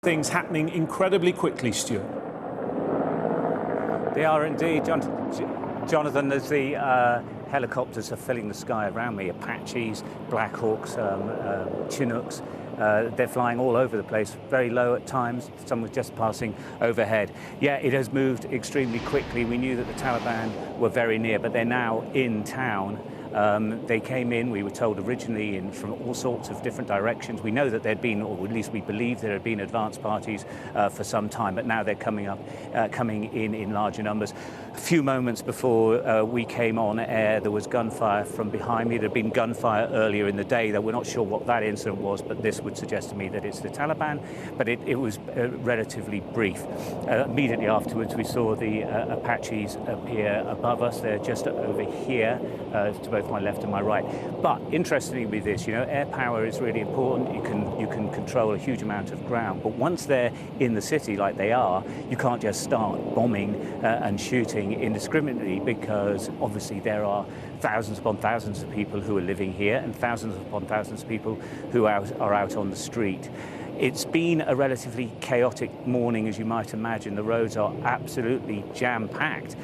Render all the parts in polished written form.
Things happening incredibly quickly, Stuart. They are indeed, Jonathan. As the helicopters are filling the sky around me, Apaches, Black Hawks, Chinooks, they're flying all over the place, very low at times, some were just passing overhead. Yeah, it has moved extremely quickly. We knew that the Taliban were very near, but they're now in town. They came in, we were told originally, from all sorts of different directions. We know that there'd been, or at least we believe there had been advance parties for some time, but now they're coming in larger numbers. A few moments before we came on air, there was gunfire from behind me. There had been gunfire earlier in the day, though we're not sure what that incident was, but this would suggest to me that it's the Taliban, but it was relatively brief. Immediately afterwards, we saw the Apaches appear above us. They're just over here, to both my left and my right. But interestingly with this, air power is really important. You can control a huge amount of ground, but once they're in the city like they are, you can't just start bombing and shooting indiscriminately, because obviously there are thousands upon thousands of people who are living here and thousands upon thousands of people who are out on the street. It's been a relatively chaotic morning, as you might imagine. The roads are absolutely jam-packed.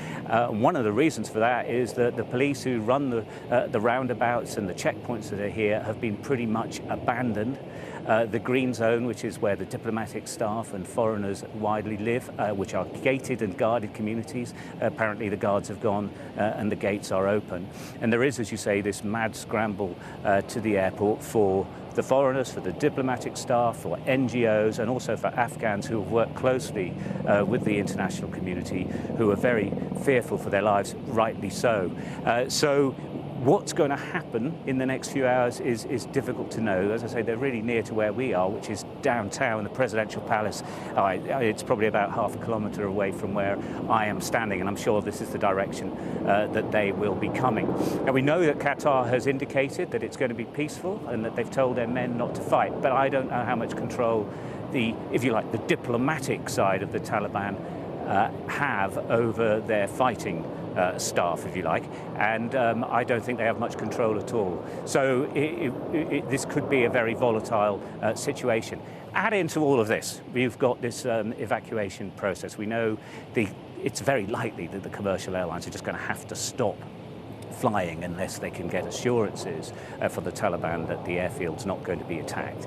One of the reasons for that is that the police who run the roundabouts and the checkpoints that are here have been pretty much abandoned. The green zone, which is where the diplomatic staff and foreigners widely live, which are gated and guarded communities, apparently the guards have gone and the gates are open. And there is, as you say, this mad scramble to the airport for the foreigners, for the diplomatic staff, for NGOs, and also for Afghans who have worked closely with the international community, who are very fearful for their lives, rightly so. So what's going to happen in the next few hours is difficult to know. As I say, they're really near to where we are, which is downtown, the presidential palace. It's probably about half a kilometre away from where I am standing, and I'm sure this is the direction that they will be coming. Now, we know that Qatar has indicated that it's going to be peaceful and that they've told their men not to fight, but I don't know how much control if you like, the diplomatic side of the Taliban have over their fighting staff, if you like, and I don't think they have much control at all. So this could be a very volatile situation. Add into all of this, we've got this evacuation process. We know it's very likely that the commercial airlines are just going to have to stop flying unless they can get assurances from the Taliban that the airfield's not going to be attacked.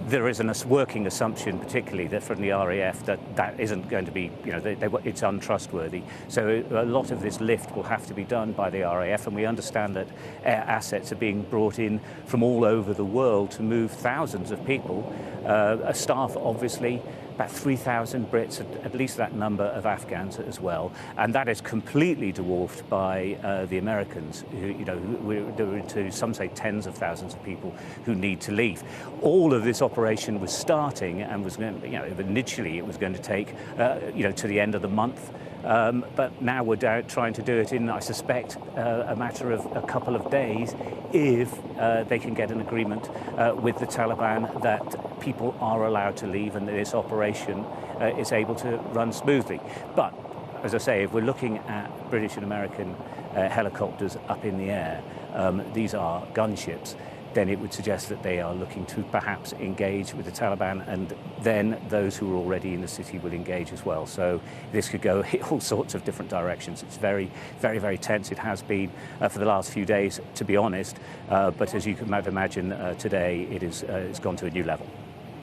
There is a working assumption, particularly that from the RAF, that isn't going to be, it's untrustworthy. So a lot of this lift will have to be done by the RAF, and we understand that air assets are being brought in from all over the world to move thousands of people. Staff, obviously, about 3,000 Brits, at least that number of Afghans as well, and that is completely dwarfed by the Americans, who to some say tens of thousands of people who need to leave. All of this operation was starting and was going, initially it was going to take, to the end of the month. But now we're trying to do it in, I suspect, a matter of a couple of days, if they can get an agreement with the Taliban that people are allowed to leave and that this operation is able to run smoothly. But, as I say, if we're looking at British and American helicopters up in the air, these are gunships, then it would suggest that they are looking to perhaps engage with the Taliban, and then those who are already in the city will engage as well. So this could go in all sorts of different directions. It's very, very, very tense. It has been for the last few days, to be honest, but as you can imagine, today it's gone to a new level.